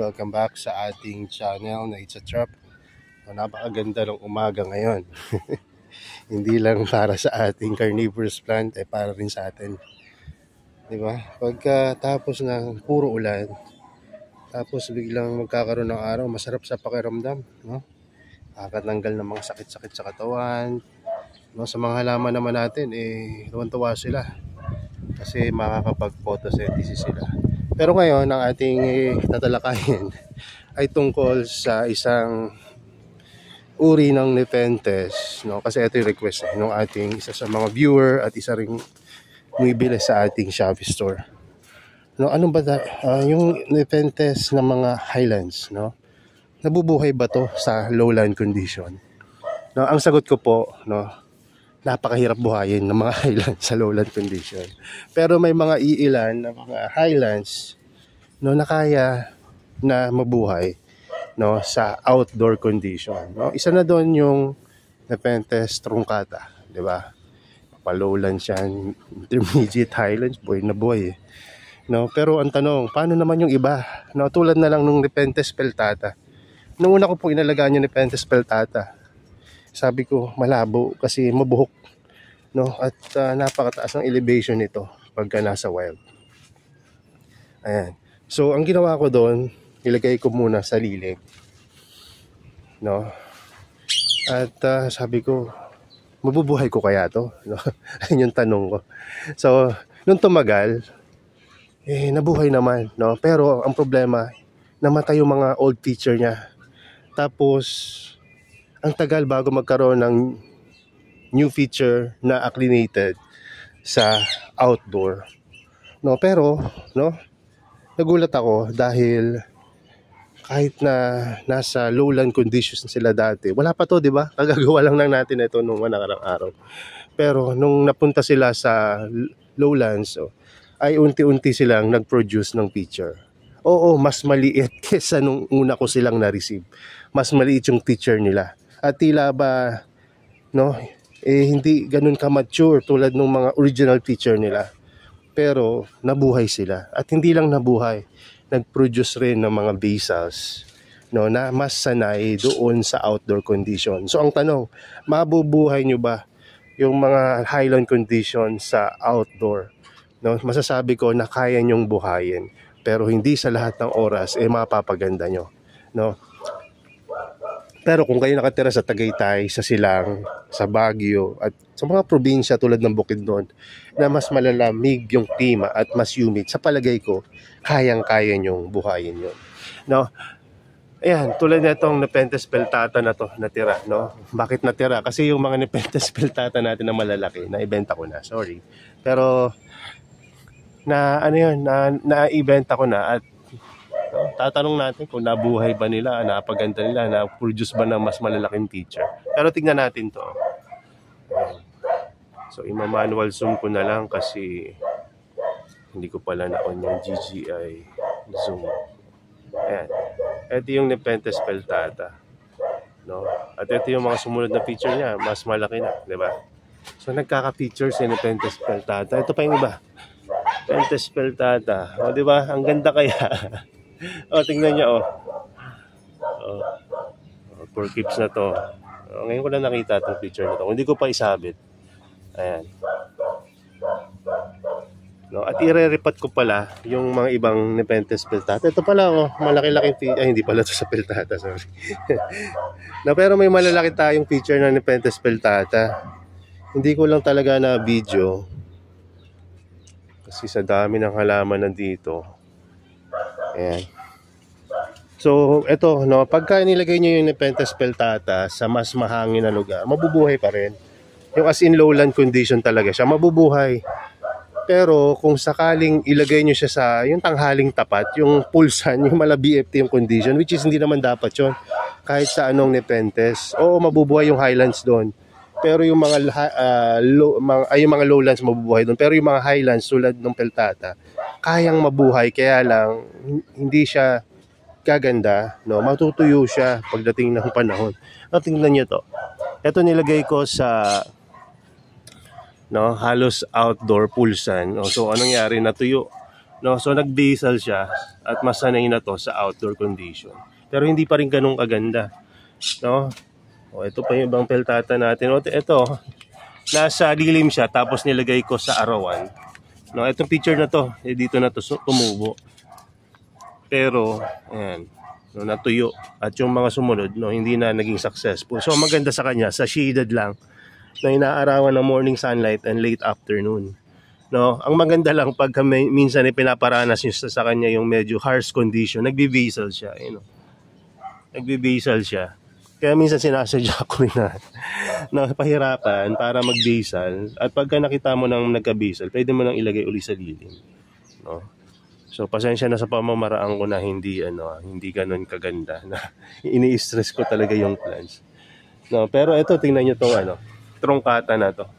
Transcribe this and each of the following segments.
welcome back sa ating channel na It's a Trap. Napakaganda ng umaga ngayon. Hindi lang para sa ating carnivorous plant, ay para rin sa atin. Diba? Pagkatapos ng puro ulan, tapos biglang magkakaroon ng araw, masarap sa pakiramdam, no? Kakatanggal ng mga sakit-sakit sa katawan, no? Sa mga halaman naman natin, tuwan-tuwa sila kasi makakapag-photosynthesis sila. Pero ngayon, ang ating tatalakayin ay tungkol sa isang uri ng Nepenthes, no? Kasi ito yung request ng ating isa sa mga viewer at isa ring bumibili sa ating Shopee store. No, ano ba yung Nepenthes ng mga highlands, no? Nabubuhay ba to sa lowland condition? No, ang sagot ko po, no, napakahirap buhayin ng mga highlands sa lowland condition. Pero may mga iilan na mga highlands, no, na kaya na mabuhay, no, sa outdoor condition, no. Isa na doon yung Nepenthes truncata, di ba? Pa-lowland siya, intermediate highlands, buhay na buhay, no. Pero ang tanong, paano naman yung iba, no? Tulad na lang nung Nepenthes peltata. Nung una ko po inalagaan yung Nepenthes peltata, sabi ko malabo kasi mabuhok, no, at napakataas ng elevation nito pagka nasa wild. Ayan. So ang ginawa ko doon, ilagay ko muna sa lilim, no, at sabi ko mabubuhay ko kaya to, no? Ayun yung tanong ko. So nung tumagal, nabuhay naman, no, pero ang problema, namatay yung mga old feature niya. Tapos ang tagal bago magkaroon ng new feature na acclimated sa outdoor, no. Pero, no, nagulat ako dahil kahit na nasa lowland conditions na sila dati, wala pa to, di ba? Kagagawa lang natin ito nung nakarang araw. Pero nung napunta sila sa lowlands, ay unti-unti silang nag-produce ng feature. Oo, mas maliit kesa nung una ko silang na-receive. Mas maliit yung feature nila. At tila ba, no, hindi ganun ka-mature tulad ng mga original feature nila. Pero nabuhay sila. At hindi lang nabuhay, nag-produce rin ng mga basals, no, na mas sanay doon sa outdoor condition. So ang tanong, mabubuhay nyo ba yung mga highland condition sa outdoor? No, masasabi ko na kaya nyong buhayin. Pero hindi sa lahat ng oras mapapaganda nyo, no. Pero kung kayo nakatira sa Tagaytay, sa Silang, sa Baguio, at sa mga probinsya tulad ng Bukidnon, na mas malalamig yung klima at mas humid, sa palagay ko, kayang-kaya nyong buhayin yun, no? Ayan, tulad na itong Nepenthes peltata na to, natira, no? Bakit natira? Kasi yung mga Nepenthes peltata natin na malalaki, naibenta ko na, sorry. Pero, na-ibenta ko na at tatanong natin kung nabuhay ba nila, napaganda nila, na-produce ba ng mas malalaking feature. Pero tingnan natin to. So ima-manual zoom ko na lang kasi hindi ko pala na-on yung GGI zoom. Ayan. Ito yung Nepenthes peltata, no? At ito yung mga sumunod na feature niya, mas malaki na, di ba? So nagkaka-feature si Nepenthes peltata. Ito pa yung iba. Nepenthes peltata. O, di ba? Ang ganda kaya. O, tingnan niyo, for keeps na to. Ngayon ko lang nakita itong picture na to. Hindi ko pa isabit. Ayan. No, at ire-repat ko pala yung mga ibang Nepenthes peltata. Ito pala, malaki-laking feature. Ay, hindi pala ito sa peltata, sorry. No, pero may malalaki tayong feature ng Nepenthes peltata. Hindi ko lang talaga na video. Kasi sa dami ng halaman nandito. Ayan. So, ito, no, pagka nilagay nyo yung Nepenthes peltata sa mas mahangin na lugar, mabubuhay pa rin. Yung as in lowland condition talaga siya, mabubuhay. Pero kung sakaling ilagay nyo siya sa yung tanghaling tapat, yung pulsan, yung mala BFT yung condition, which is hindi naman dapat yun. Kahit sa anong Nepenthes, oo, mabubuhay yung highlands doon. Pero yung yung mga lowlands mabubuhay doon. Pero yung mga highlands tulad ng peltata, kayang mabuhay, kaya lang hindi siya gaganda, no? Matutuyo siya pagdating ng panahon. Tingnan niyo to. Ito nilagay ko sa, no, halos outdoor pulsan. So anong nangyari? Natuyo. No, so nag-basal siya at masanay na to sa outdoor condition. Pero hindi pa rin ganun kaganda, no? O ito pa yung ibang peltata natin. O ito, nasa lilim siya tapos nilagay ko sa arawan. No, itong picture na to, dito na to tumubo. Pero ayan, no, natuyo at yung mga sumunod, no, hindi na naging successful. So maganda sa kanya, sa shaded lang na inaarawan ng morning sunlight and late afternoon. No, ang maganda lang pag minsan ay pinaparanas niyo sa kanya yung medyo harsh condition, nagbi-basal siya, you know. Nagbi-basal siya. Kaya minsan sinasadya ko rin na pahirapan para mag-basal at pagka nakita mo nang nagka-basal, pwede mo nang ilagay uli sa lilim, no. So pasensya na sa pamamaraan ko na hindi ganoon kaganda na ini-stress ko talaga yung plants. No, pero ito tingnan niyo tong trongkata na to.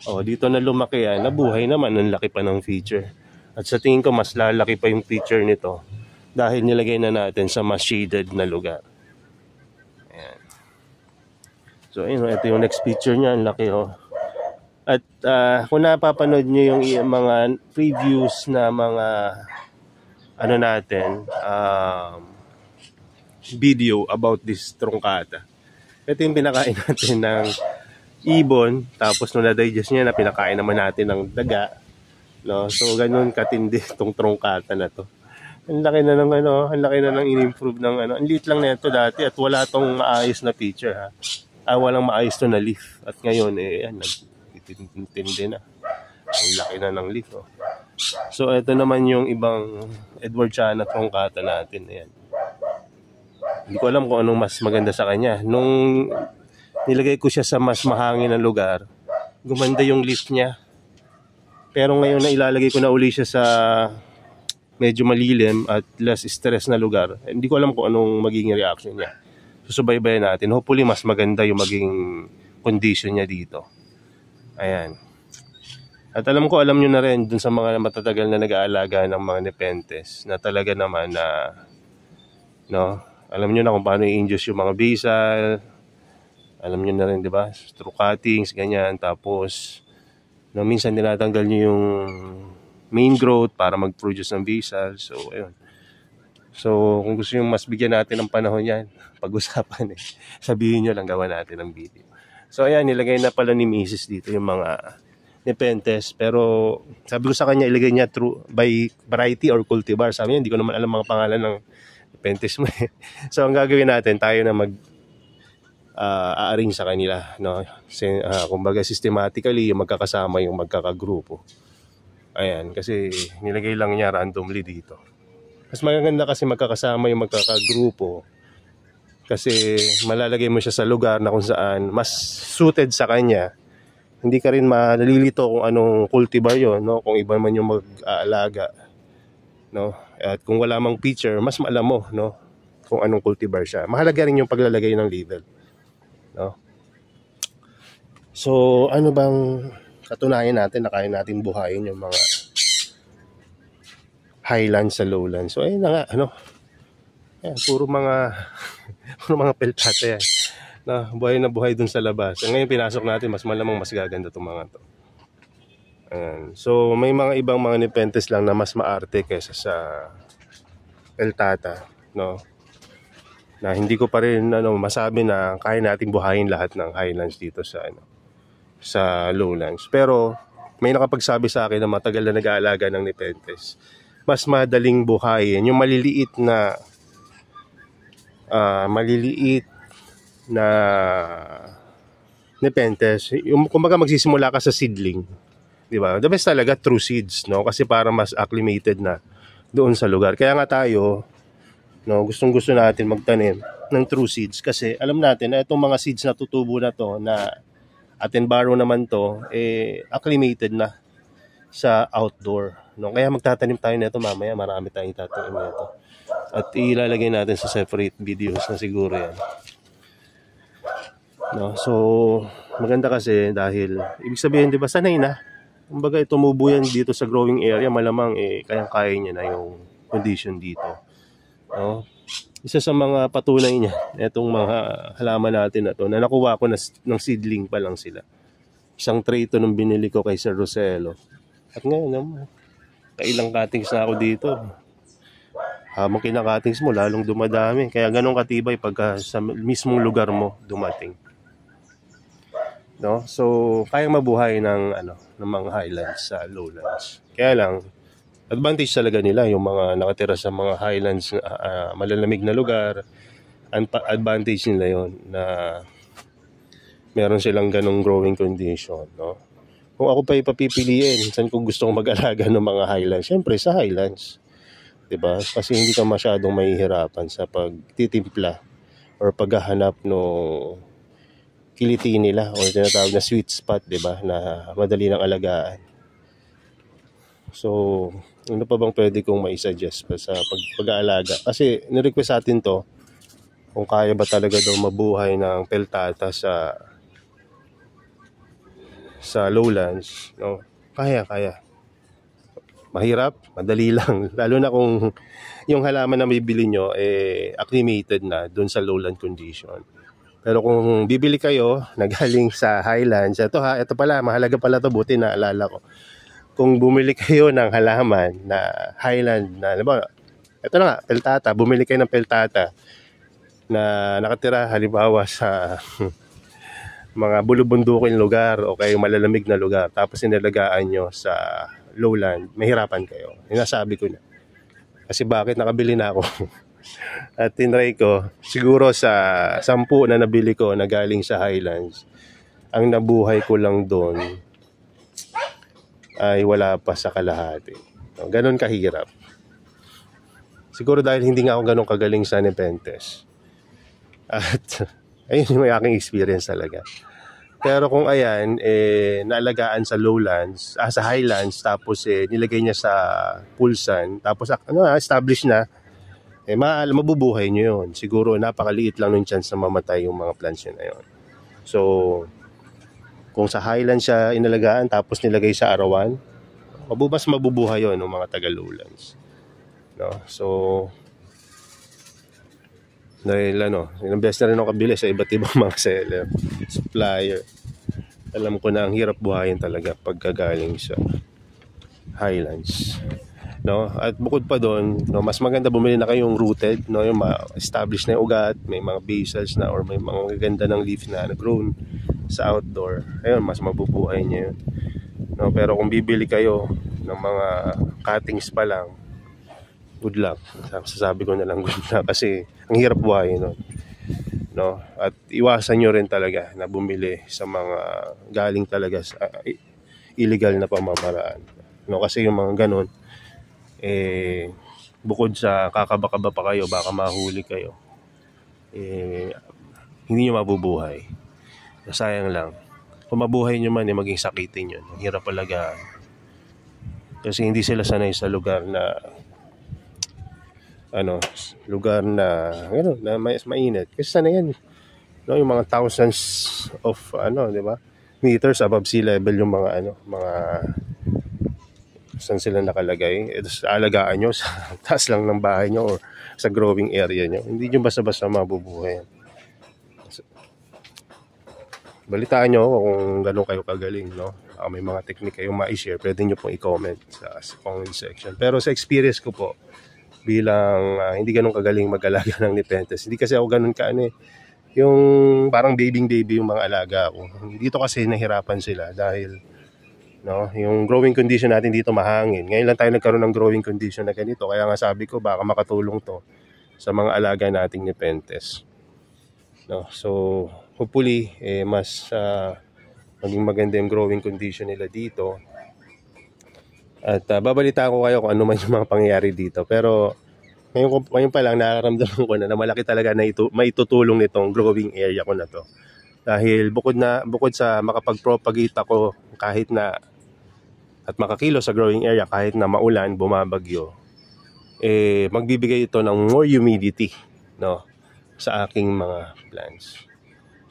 Oh, dito na lumaki yan, nabuhay naman, ang laki pa ng feature. At sa tingin ko mas lalaki pa yung feature nito dahil nilagay na natin sa mas shaded na lugar. Ayan. So ayun, ito yung next feature niya, ang laki oh. At kung napapanood niyo yung mga previews na mga video about this trongkata. Ito yung pinakain natin ng ibon, tapos nung na-digest niya na pinakain naman natin ng daga, no? So ganoon katindi itong trongkata na to. Ang laki na ng ang laki na ng in-improve ng ang liit lang nito dati at wala tong maayos na feature ha. Walang maayos to na leaf at ngayon nagtitindi na. Ang laki na ng leaf oh. So ito naman yung ibang Edward Chana trongkata natin, ayan. Hindi ko alam kung anong mas maganda sa kanya. Nung nilagay ko siya sa mas mahangin na lugar, gumanda yung leaf niya. Pero ngayon na ilalagay ko na uli siya sa medyo malilim at less stress na lugar, hindi ko alam kung anong magiging reaction niya. Susubaybayan natin. Hopefully mas maganda yung maging condition niya dito. Ayan. At alam nyo na rin dun sa mga matatagal na nag-aalaga ng mga nepenthes na talaga naman na alam nyo na kung paano i-induce yung mga basal. Alam nyo na rin, di ba? Through cuttings, ganyan. Tapos, minsan tinatanggal nyo yung main growth para mag-produce ng basal. So, ayun. So, kung gusto nyo mas bigyan natin ng panahon yan, pag-usapan sabihin nyo lang, gawa natin ng video. So, ayan, nilagay na pala ni Mrs. dito yung mga nepenthes. Pero, sabi ko sa kanya, ilagay niya by variety or cultivar. Sabi niya, hindi ko naman alam mga pangalan ng nepenthes mo So, ang gagawin natin, tayo na a-arrange sa kanila, no? Kumbaga systematically yung magkakasama yung magkakagrupo. Ayan, kasi nilagay lang niya randomly dito. Mas maganda kasi magkakasama yung magkakagrupo kasi malalagay mo siya sa lugar na kung saan mas suited sa kanya. Hindi ka rin malilito kung anong cultivar yon, no? Kung iba man yung mag-aalaga, no? At kung wala mang feature, mas maalam mo, no? Kung anong cultivar siya. Mahalaga rin yung paglalagay ng label. No? So, ano bang katunayan natin na kaya natin buhayin yung mga highlands sa lowlands? So, ayun na nga, ayan, puro mga peltata yan. Buhay na buhay dun sa labas. So, ngayon pinasok natin, mas malamang mas gaganda itong mga to. Ayan. So, may mga ibang mga nepenthes lang na mas maarte kaysa sa peltata, no? Na hindi ko pa rin masabi na kaya nating buhayin lahat ng highlands dito sa lowlands. Pero may nakapagsabi sa akin na matagal na nag-aalaga ng nepenthes, mas madaling buhayin yung maliliit na nepenthes. Yung kumbaga magsisimula ka sa seedling, di ba? The best talaga true seeds, no? Kasi para mas acclimated na doon sa lugar. Kaya nga tayo, gustong-gusto natin magtanim ng true seeds kasi alam natin na itong mga seeds na tutubo na to na atin borrow naman to, acclimated na sa outdoor, no? Kaya magtatanim tayo nito mamaya, marami tayong tatanim nito at ilalagay natin sa separate videos na siguro yan, no? So maganda kasi dahil ibig sabihin, di ba, sanay na, kumbaga tumubo yan dito sa growing area, malamang kayang-kaya niya na yung condition dito. No? Isa sa mga patunay niya, itong mga halaman natin na to, na nakuha ko ng seedling pa lang sila. Isang tray ito nung binili ko kay Sir Roselo. At ngayon naman, Kailang cuttings na ako dito. Habang kinakatings mo, lalong dumadami. Kaya ganun katibay pagka sa mismong lugar mo dumating. No? So, kayang mabuhay ng mga highlands sa lowlands. Kaya lang, advantage talaga nila yung mga nakatira sa mga highlands, malalamig na lugar. Advantage nila yon na meron silang ganong growing condition, no? Kung ako pa ipapipiliin, saan ko gusto kong mag-alaga ng mga highlands? Siyempre sa highlands. 'Di ba? Kasi hindi ka masyadong mahihirapan sa pagtitimpla or paghahanap ng kiliti nila o tinatawag na sweet spot, 'di ba? Na madali nang alagaan. So, ano pa bang pwede kong mai-suggest pa sa pag-aalaga? Kasi ni-request natin 'to kung kaya ba talaga daw mabuhay ng peltata sa lowlands, no? Kaya. Mahirap, madali lang. Lalo na kung yung halaman na bibili nyo acclimated na dun sa lowland condition. Pero kung bibili kayo na galing sa highlands, ito pala, mahalaga pala to, buti na alala ko. Kung bumili kayo ng halaman na highland na, ito na nga, peltata, bumili kayo ng peltata na nakatira halimbawa sa mga bulubundukin lugar o kaya malalamig na lugar, tapos inalagaan nyo sa lowland, mahirapan kayo. Sinasabi ko na. Kasi bakit nakabili na ako? At tinry ko, siguro sa 10 na nabili ko na galing sa highlands, ang nabuhay ko lang doon ay wala pa sa kalahati. Ganon kahirap. Siguro dahil hindi nga ako ganon kagaling sa Nepenthes. At ayun yung aking experience talaga. Pero kung ayan, naalagaan sa lowlands, sa highlands, tapos nilagay niya sa pulsan, tapos established na, mabubuhay niyo yun. Siguro napakaliit lang ng chance na mamatay yung mga plants yun na yun. So, kung sa highlands siya inalagaan, tapos nilagay sa arawan, mas mabubuhay yun ng mga taga-lowlands. No? So, dahil ilang beses na rin ako kabili sa iba't ibang mga seller, supplier. Alam ko na ang hirap buhayin talaga pagkagaling sa highlands, no? At bukod pa doon, mas maganda bumili na kayong rooted, no? Yung ma-establish na yung ugat, may mga basals na or may mga ganda ng leaf na grown sa outdoor. Ayun, mas mabubuhay niya yun, no? Pero kung bibili kayo ng mga cuttings pa lang, good luck. Sasabi ko na lang good luck kasi ang hirap buhayin nun, no? At iwasan nyo rin talaga na bumili sa mga galing talaga sa illegal na pamamaraan, no? Kasi yung mga ganun, bukod sa kakaba-kaba pa kayo, baka mahuli kayo, hindi nyo mabubuhay. Sayang lang. Kung mabuhay nyo man, maging sakitin yun. Ang hirap alagaan. Kasi hindi sila sanay sa lugar na na mainit. Kasi sana yan, no, yung mga thousands of di ba, meters above sea level yung mga saan sila nakalagay. Alagaan nyo sa taas lang ng bahay nyo or sa growing area nyo. Hindi nyo basta-basta mabubuhay. Balitaan nyo kung gano'n kayo kagaling, no? May mga technique kayong ma-share, pwede nyo pong i-comment sa comment section. Pero sa experience ko po, bilang hindi ganun kagaling mag-alaga ng Nepenthes. Hindi kasi ako ganun yung parang baby yung mga alaga ko. Dito kasi nahirapan sila dahil yung growing condition natin dito mahangin. Ngayon lang tayo nagkaroon ng growing condition na ganito. Kaya nga sabi ko baka makatulong to sa mga alaga nating Nepenthes. No? So hopefully mas maging maganda yung growing condition nila dito. At babalita ko kayo kung ano man yung mga pangyayari dito. Pero ngayon pa lang nararamdaman ko na malaki talaga na maitutulong nitong growing area ko na to. Dahil bukod sa makapag-propagate ako kahit na at makakilo sa growing area kahit na maulan, bumabagyo, magbibigay ito ng more humidity, no, sa aking mga plants.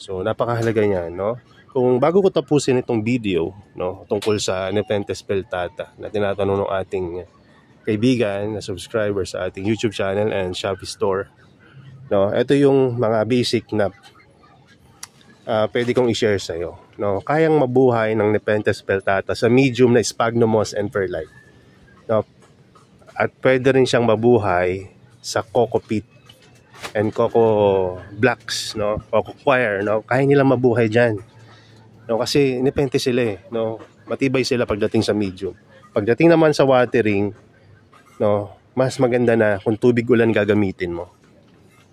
So napakahalaga niyan, no? Kung bago ko tapusin itong video, no, tungkol sa Nepenthes peltata na tinatanong ng ating kaibigan na subscriber sa ating YouTube channel and Shopee store, no, ito yung mga basic na pwede kong i-share sa iyo, no. Kayang mabuhay ng Nepenthes peltata sa medium na sphagnum moss and perlite. No? At pwede rin siyang mabuhay sa coco peat and coco blocks, no? Coco coir, no? Kaya nilang mabuhay diyan. No, kasi Nepenthes sila eh, no? Matibay sila pagdating sa medium. Pagdating naman sa watering, no, mas maganda na kung tubig ulan gagamitin mo.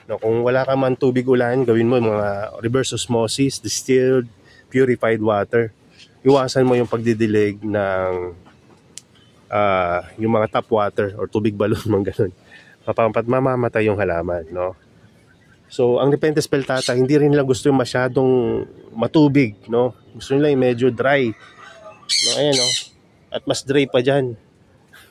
No, kung wala ka man tubig ulan, gawin mo mga reverse osmosis, distilled, purified water. Iwasan mo yung pagdidilig ng yung mga tap water or tubig balon, mga ganun. Mamamatay yung halaman, no? So, ang Nepenthes peltata, hindi rin nila gusto yung masyadong matubig, no? Gusto nila yung medyo dry. No, ayan, no? At mas dry pa dyan.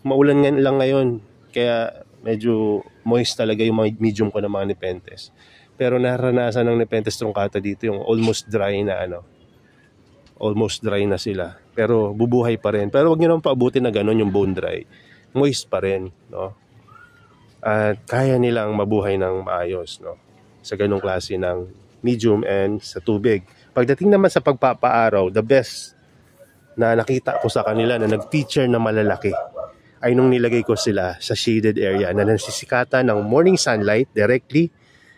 Maulan lang ngayon, kaya medyo moist talaga yung mga medium ko ng mga Nepenthes. Pero naranasan ng Nepenthes truncata dito yung almost dry na almost dry na sila. Pero bubuhay pa rin. Pero wag niyo naman paabutin na gano'n yung bone dry. Moist pa rin, no? At kaya nilang mabuhay ng maayos, no? Sa ganung klase ng medium and sa tubig. Pagdating naman sa pagpapaaraw, the best na nakita ko sa kanila na nag-feature na malalaki ay nung nilagay ko sila sa shaded area na nasisikatan ng morning sunlight directly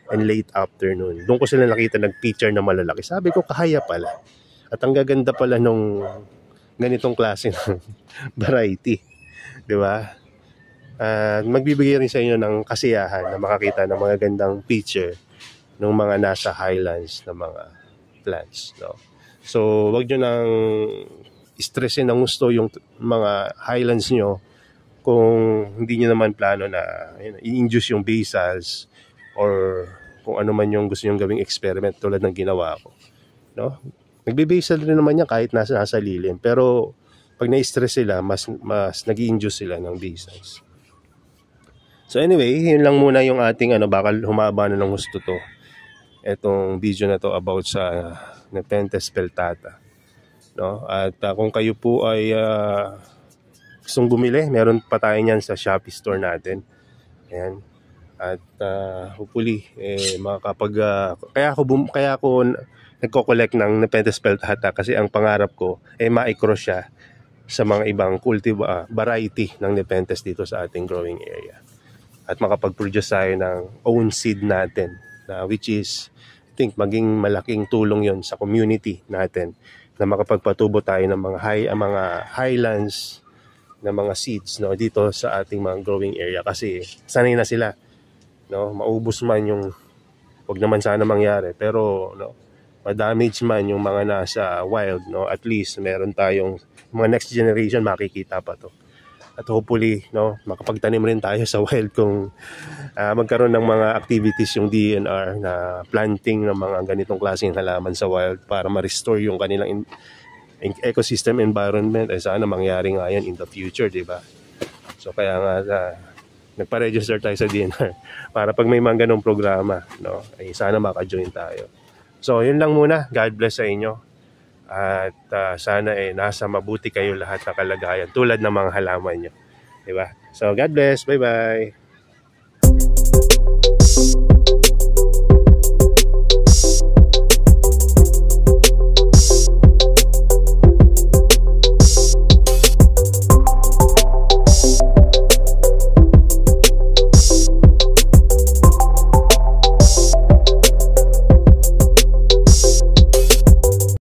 and late afternoon. Doon ko sila nakita nag-feature na malalaki. Sabi ko, kahaya pala. At ang gaganda pala nung ganitong klase ng variety. Di ba? Magbibigay rin sa inyo ng kasiyahan na makakita ng mga gandang picture ng mga nasa highlands na mga plants, no? So, wag nyo nang stressin ng gusto yung mga highlands nyo kung hindi nyo naman plano na i-induce yung basals or kung ano man yung gusto nyo gawing experiment tulad ng ginawa ko, no? Nagbe-basal rin naman yan kahit nasa lilim, pero pag na-stress sila, mas nag-i-induce sila ng basals. So anyway, yun lang muna yung ating bakal humaba na ng gusto to. Etong video na to about sa Nepenthes peltata, no? At kung kayo po ay gustong bumili, meron pa tayo niyan sa Shopee store natin. Ayan. At hopefully kaya ako nagko-collect ng Nepenthes peltata kasi ang pangarap ko ma-cross siya sa mga ibang variety ng Nepenthes dito sa ating growing area. At makapag-produce tayo ng own seed natin, which is, I think, maging malaking tulong yon sa community natin na makapagpatubo tayo ng mga highlands na mga seeds, no, dito sa ating mga growing area. Kasi sanay na sila, no, maubos man yung, wag naman sana mangyari, pero no, ma-damage man yung mga nasa wild, no, at least meron tayong mga next generation makikita pa to. At hopefully, no, makapagtanim rin tayo sa wild kung magkaroon ng mga activities yung DNR na planting ng mga ganitong klaseng halaman sa wild para ma-restore yung kanilang ecosystem environment. Ay sana mangyari nga yan in the future, di ba? So kaya nga nagpa-register tayo sa DNR para pag may mga ganong programa, no, ay sana maka-join tayo. So yun lang muna. God bless sa inyo. At sana nasa mabuti kayo lahat na kalagayan tulad ng mga halaman nyo. Diba? So God bless. Bye-bye.